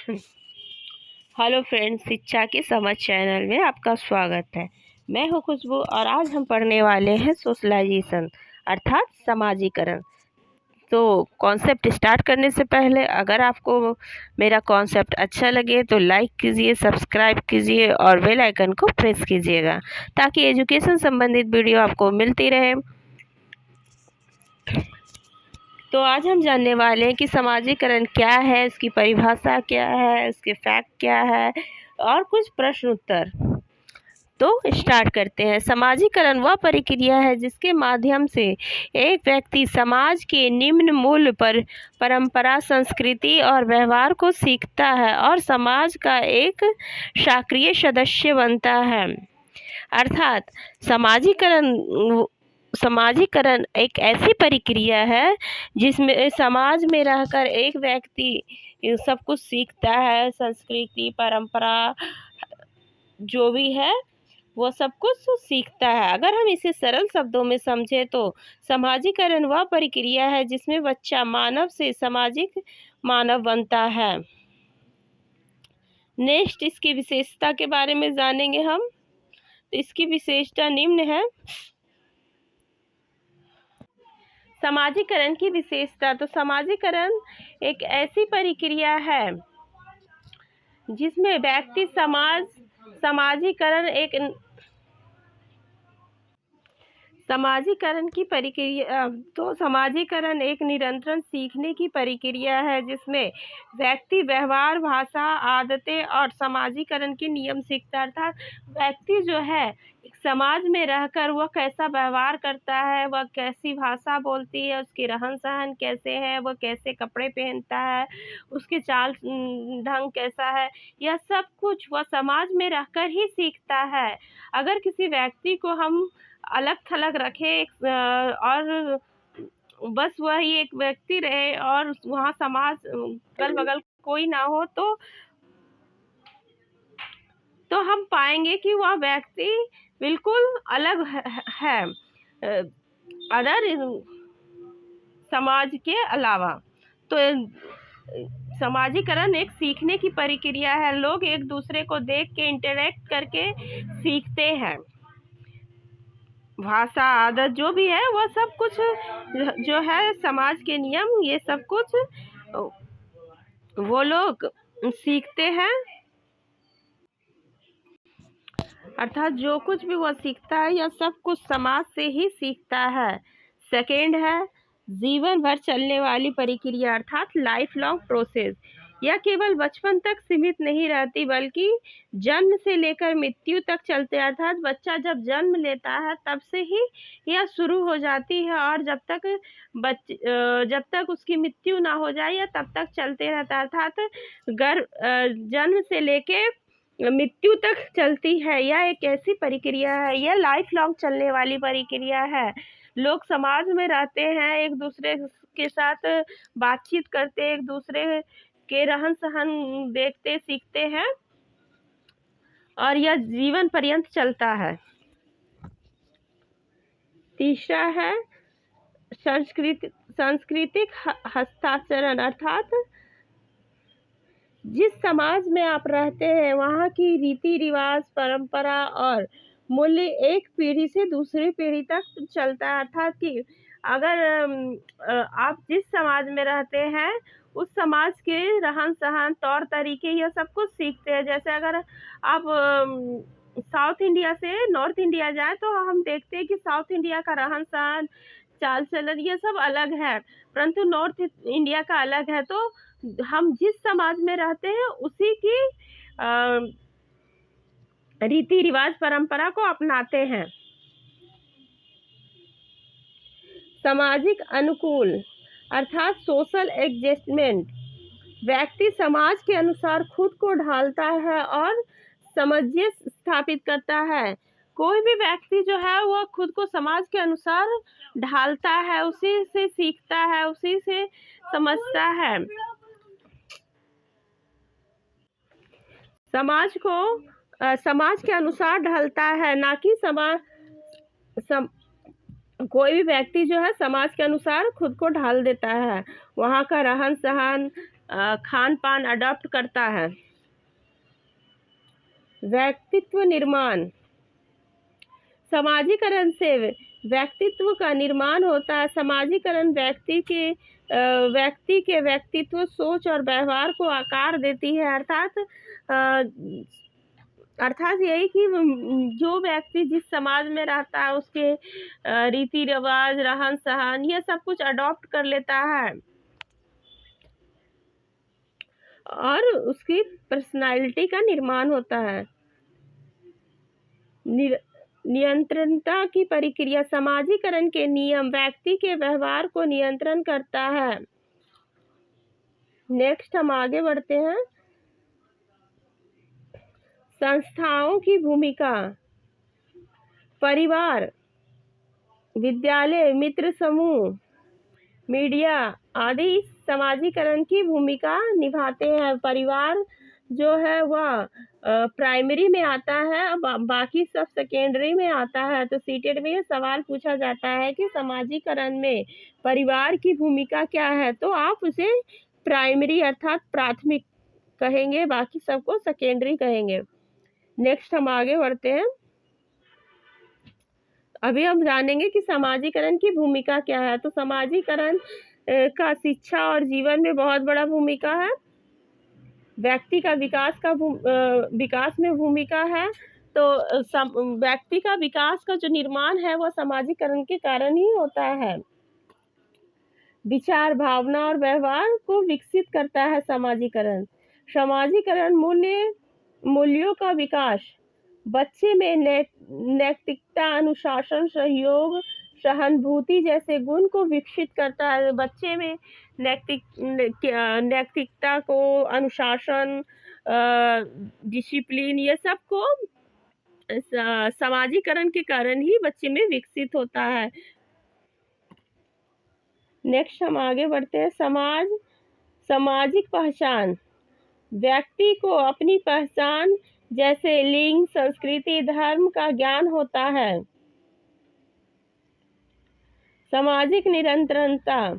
Hello friends, शिक्षा की समझ चैनल में आपका स्वागत है। मैं हूं खुशबू और आज हम पढ़ने वाले हैं सोशलाइजेशन अर्थात समाजीकरण। तो कॉन्सेप्ट स्टार्ट करने से पहले अगर आपको मेरा कॉन्सेप्ट अच्छा लगे तो लाइक कीजिए, सब्सक्राइब कीजिए और बेल आइकन को प्रेस कीजिएगा ताकि एजुकेशन संबंधित वीडियो आपको मिलती रहे। तो आज हम जानने वाले हैं कि समाजीकरण क्या है, इसकी परिभाषा क्या है, इसके फैक्ट क्या है और कुछ प्रश्न उत्तर। तो स्टार्ट करते हैं। समाजीकरण वह प्रक्रिया है जिसके माध्यम से एक व्यक्ति समाज के निम्न मूल्य पर परंपरा, संस्कृति और व्यवहार को सीखता है और समाज का एक सक्रिय सदस्य बनता है। अर्थात समाजीकरण एक ऐसी प्रक्रिया है जिसमें समाज में रहकर एक व्यक्ति सब कुछ सीखता है। संस्कृति, परंपरा जो भी है वो सब कुछ सीखता है। अगर हम इसे सरल शब्दों में समझें तो समाजीकरण वह प्रक्रिया है जिसमें बच्चा मानव से सामाजिक मानव बनता है। नेक्स्ट, इसकी विशेषता के बारे में जानेंगे हम। तो इसकी विशेषता निम्न है। समाजीकरण की विशेषता, तो समाजीकरण एक ऐसी प्रक्रिया है जिसमें व्यक्ति समाजीकरण की प्रक्रिया, तो समाजीकरण एक निरंतर सीखने की प्रक्रिया है जिसमें व्यक्ति व्यवहार, भाषा, आदतें और समाजीकरण के नियम सीखता है। अर्थात व्यक्ति जो है समाज में रहकर वह कैसा व्यवहार करता है, वह कैसी भाषा बोलती है, उसकी रहन सहन कैसे है, वह कैसे कपड़े पहनता है, उसकी चाल ढंग कैसा है, यह सब कुछ वह समाज में रहकर ही सीखता है। अगर किसी व्यक्ति को हम अलग थलग रखे और बस वही एक व्यक्ति रहे और वहाँ समाज अगल बगल कोई ना हो तो हम पाएंगे कि वह व्यक्ति बिल्कुल अलग है अदर समाज के अलावा। तो समाजीकरण एक सीखने की प्रक्रिया है। लोग एक दूसरे को देख के इंटरेक्ट करके सीखते हैं। भाषा, आदत जो भी है वह सब कुछ जो है समाज के नियम, ये सब कुछ वो लोग सीखते हैं। अर्थात जो कुछ भी वह सीखता है यह सब कुछ समाज से ही सीखता है। सेकेंड है जीवन भर चलने वाली प्रक्रिया अर्थात लाइफ लॉन्ग प्रोसेस। यह केवल बचपन तक सीमित नहीं रहती बल्कि जन्म से लेकर मृत्यु तक चलते। अर्थात बच्चा जब जन्म लेता है तब से ही यह शुरू हो जाती है और जब तक उसकी मृत्यु ना हो जाए या तब तक चलते रहता है। अर्थात जन्म से लेके मृत्यु तक चलती है। यह एक ऐसी प्रक्रिया है, यह लाइफ लॉन्ग चलने वाली प्रक्रिया है। लोग समाज में रहते हैं, एक दूसरे के साथ बातचीत करते, एक दूसरे के रहन सहन देखते सीखते हैं और यह जीवन पर्यंत चलता है। तीसरा है सांस्कृतिक हस्तांतरण अर्थात जिस समाज में आप रहते हैं वहाँ की रीति रिवाज, परंपरा और मूल्य एक पीढ़ी से दूसरी पीढ़ी तक चलता है। अर्थात कि अगर आप जिस समाज में रहते हैं उस समाज के रहन सहन, तौर तरीके, यह सब कुछ सीखते हैं। जैसे अगर आप साउथ इंडिया से नॉर्थ इंडिया जाए तो हम देखते हैं कि साउथ इंडिया का रहन सहन, चाल चलन ये सब अलग है, परंतु नॉर्थ इंडिया का अलग है। तो हम जिस समाज में रहते हैं उसी की रीति रिवाज, परंपरा को अपनाते हैं। सामाजिक अनुकूल अर्थात सोशल एडजस्टमेंट। व्यक्ति समाज के अनुसार खुद को ढालता है और सामंजस्य स्थापित करता है। कोई भी व्यक्ति जो है वह खुद को समाज के अनुसार ढालता है, उसी से सीखता है, उसी से समझता है। समाज के अनुसार ढलता है, ना कि कोई भी व्यक्ति जो है समाज के अनुसार खुद को ढाल देता है। वहाँ का रहन सहन, खान पान अडॉप्ट करता है। व्यक्तित्व निर्माण, समाजीकरण से व्यक्तित्व का निर्माण होता है। समाजीकरण व्यक्ति के व्यक्तित्व, सोच और व्यवहार को आकार देती है। अर्थात यही कि जो व्यक्ति जिस समाज में रहता है उसके रीति रिवाज, रहन सहन, ये सब कुछ अडॉप्ट कर लेता है और उसकी पर्सनालिटी का निर्माण होता है। नियंत्रणता की प्रक्रिया, समाजीकरण के नियम व्यक्ति के व्यवहार को नियंत्रण करता है। नेक्स्ट हम आगे बढ़ते हैं। संस्थाओं की भूमिका, परिवार, विद्यालय, मित्र समूह, मीडिया आदि समाजीकरण की भूमिका निभाते हैं। परिवार जो है वह प्राइमरी में आता है और बाकी सब सेकेंडरी में आता है। तो सीटेट में ये सवाल पूछा जाता है कि समाजीकरण में परिवार की भूमिका क्या है, तो आप उसे प्राइमरी अर्थात प्राथमिक कहेंगे, बाकी सबको सेकेंडरी कहेंगे। नेक्स्ट हम आगे बढ़ते हैं। अभी हम जानेंगे कि समाजीकरण की भूमिका क्या है। तो समाजीकरण का शिक्षा और जीवन में बहुत बड़ा भूमिका है। व्यक्ति का विकास में भूमिका है। तो व्यक्ति का विकास का जो निर्माण है वह समाजीकरण के कारण ही होता है। विचार, भावना और व्यवहार को विकसित करता है समाजीकरण। समाजीकरण मूल्यों का विकास, बच्चे में नैतिकता, अनुशासन, सहयोग, सहानुभूति जैसे गुण को विकसित करता है। बच्चे में नैतिकता को, अनुशासन, डिसिप्लिन, ये सब को समाजीकरण के कारण ही बच्चे में विकसित होता है। नेक्स्ट हम आगे बढ़ते हैं। सामाजिक पहचान, व्यक्ति को अपनी पहचान जैसे लिंग, संस्कृति, धर्म का ज्ञान होता है। सामाजिक निरंतरता,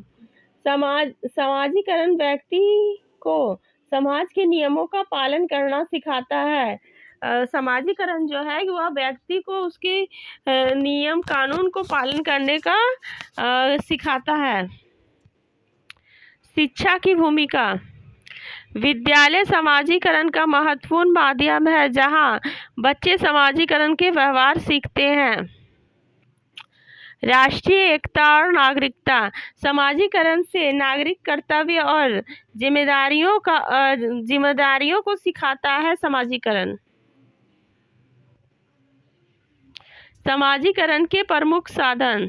समाजीकरण व्यक्ति को समाज के नियमों का पालन करना सिखाता है। समाजीकरण जो है वह व्यक्ति को उसके नियम कानून को पालन करने का सिखाता है। शिक्षा की भूमिका, विद्यालय समाजीकरण का महत्वपूर्ण माध्यम है जहां बच्चे समाजीकरण के व्यवहार सीखते हैं। राष्ट्रीय एकता और नागरिकता, समाजीकरण से नागरिक कर्तव्य और जिम्मेदारियों को सिखाता है। समाजीकरण, समाजीकरण के प्रमुख साधन,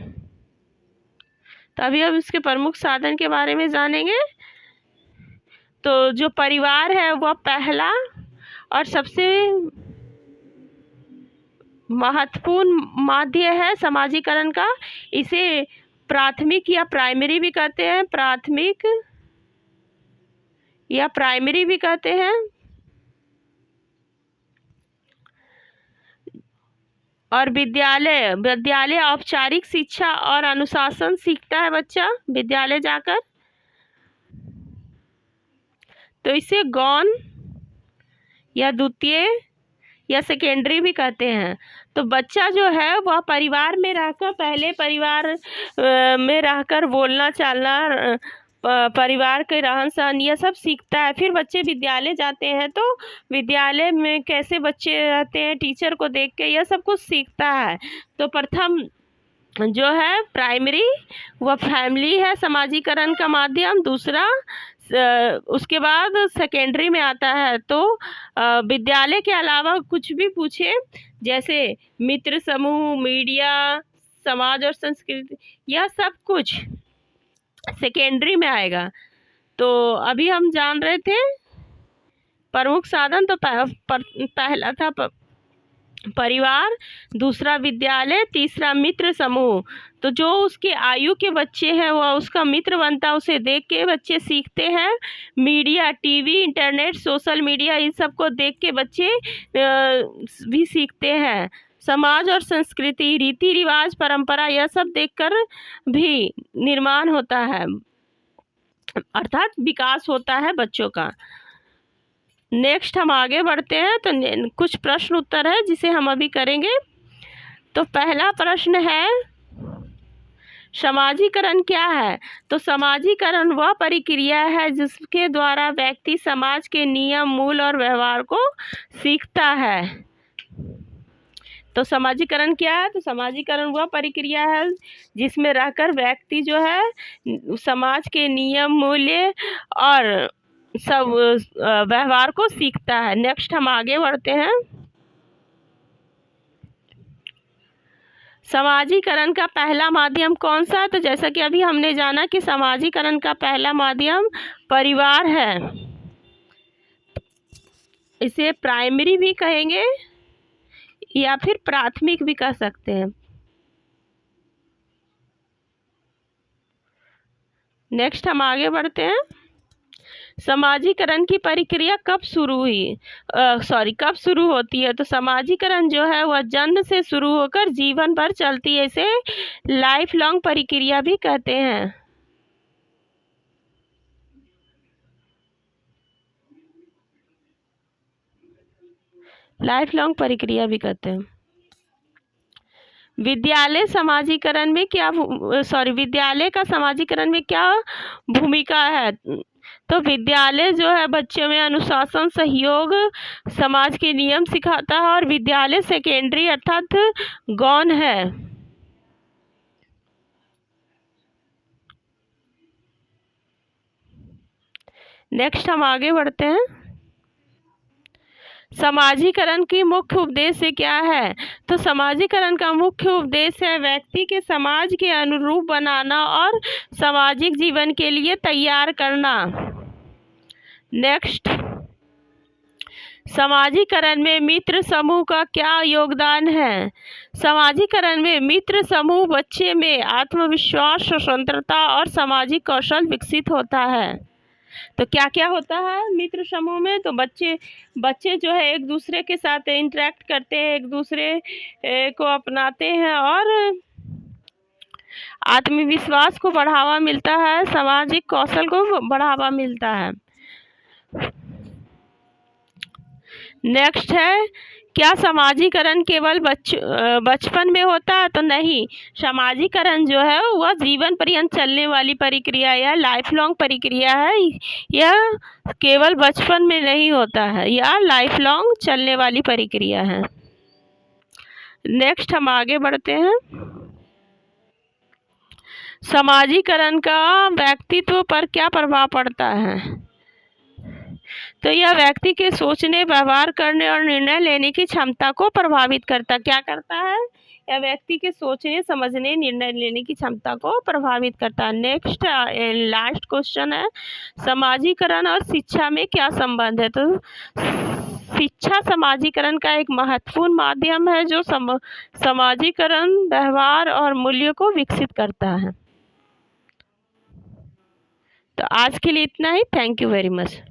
तभी हम इसके प्रमुख साधन के बारे में जानेंगे। तो जो परिवार है वह पहला और सबसे महत्वपूर्ण माध्य है समाजीकरण का। इसे प्राथमिक या प्राइमरी भी कहते हैं, प्राथमिक या प्राइमरी भी कहते हैं। और विद्यालय औपचारिक शिक्षा और अनुशासन सीखता है बच्चा विद्यालय जाकर, तो इसे गौण या द्वितीय या सेकेंडरी भी कहते हैं। तो बच्चा जो है वह परिवार में रहकर, पहले परिवार में रहकर बोलना चालना, परिवार के रहन सहन, यह सब सीखता है। फिर बच्चे विद्यालय जाते हैं तो विद्यालय में कैसे बच्चे रहते हैं, टीचर को देख के यह सब कुछ सीखता है। तो प्रथम जो है प्राइमरी वह फैमिली है समाजीकरण का माध्यम। दूसरा उसके बाद सेकेंडरी में आता है। तो विद्यालय के अलावा कुछ भी पूछे, जैसे मित्र समूह, मीडिया, समाज और संस्कृति, यह सब कुछ सेकेंडरी में आएगा। तो अभी हम जान रहे थे प्रमुख साधन, तो पहला था परिवार, दूसरा विद्यालय, तीसरा मित्र समूह। तो जो उसके आयु के बच्चे हैं वह उसका मित्र बनता है, उसे देख के बच्चे सीखते हैं। Media, TV, internet, social media, इन सब को देख के बच्चे भी सीखते हैं। समाज और संस्कृति, रीति रिवाज, परंपरा, यह सब देखकर भी निर्माण होता है। अर्थात विकास होता है बच्चों का। नेक्स्ट हम आगे बढ़ते हैं, तो कुछ प्रश्न उत्तर है जिसे हम अभी करेंगे। तो पहला प्रश्न है, समाजीकरण क्या है? तो समाजीकरण वह प्रक्रिया है जिसके द्वारा व्यक्ति समाज के नियम, मूल और व्यवहार को सीखता है। तो समाजीकरण क्या है? तो समाजीकरण वह प्रक्रिया है जिसमें रहकर व्यक्ति जो है समाज के नियम, मूल्य और सब व्यवहार को सीखता है। नेक्स्ट हम आगे बढ़ते हैं। समाजीकरण का पहला माध्यम कौन सा? तो जैसा कि अभी हमने जाना कि समाजीकरण का पहला माध्यम परिवार है। इसे प्राइमरी भी कहेंगे या फिर प्राथमिक भी कह सकते हैं। नेक्स्ट हम आगे बढ़ते हैं। समाजीकरण की प्रक्रिया कब शुरू होती है? तो समाजीकरण जो है वह जन्म से शुरू होकर जीवन भर चलती है। इसे लाइफ लॉन्ग प्रक्रिया भी कहते हैं। लाइफ लॉन्ग प्रक्रिया भी कहते हैं। विद्यालय का समाजीकरण में क्या भूमिका है? तो विद्यालय जो है बच्चों में अनुशासन, सहयोग, समाज के नियम सिखाता है और विद्यालय सेकेंडरी अर्थात गौण है। नेक्स्ट हम आगे बढ़ते हैं। समाजीकरण की मुख्य उद्देश्य क्या है? तो समाजीकरण का मुख्य उद्देश्य है व्यक्ति के समाज के अनुरूप बनाना और सामाजिक जीवन के लिए तैयार करना। नेक्स्ट, समाजीकरण में मित्र समूह का क्या योगदान है? समाजीकरण में मित्र समूह बच्चे में आत्मविश्वास, स्वतंत्रता और सामाजिक कौशल विकसित होता है। तो क्या क्या होता है मित्र समूह में? तो बच्चे जो है एक दूसरे के साथ इंटरेक्ट करते हैं, एक दूसरे को अपनाते हैं और आत्मविश्वास को बढ़ावा मिलता है, सामाजिक कौशल को बढ़ावा मिलता है। नेक्स्ट है, क्या समाजीकरण केवल बचपन में होता है? तो नहीं, समाजीकरण जो है वह जीवन पर्यंत चलने वाली प्रक्रिया या लाइफ लॉन्ग प्रक्रिया है। यह केवल बचपन में नहीं होता है, यह लाइफ लॉन्ग चलने वाली प्रक्रिया है। नेक्स्ट हम आगे बढ़ते हैं। समाजीकरण का व्यक्तित्व पर क्या प्रभाव पड़ता है? तो यह व्यक्ति के सोचने, व्यवहार करने और निर्णय लेने की क्षमता को प्रभावित क्या करता है? यह व्यक्ति के सोचने, समझने, निर्णय लेने की क्षमता को प्रभावित करता है। नेक्स्ट लास्ट क्वेश्चन है, समाजीकरण और शिक्षा में क्या संबंध है? तो शिक्षा समाजीकरण का एक महत्वपूर्ण माध्यम है जो समाजीकरण, व्यवहार और मूल्यों को विकसित करता है। तो आज के लिए इतना ही। Thank you very much.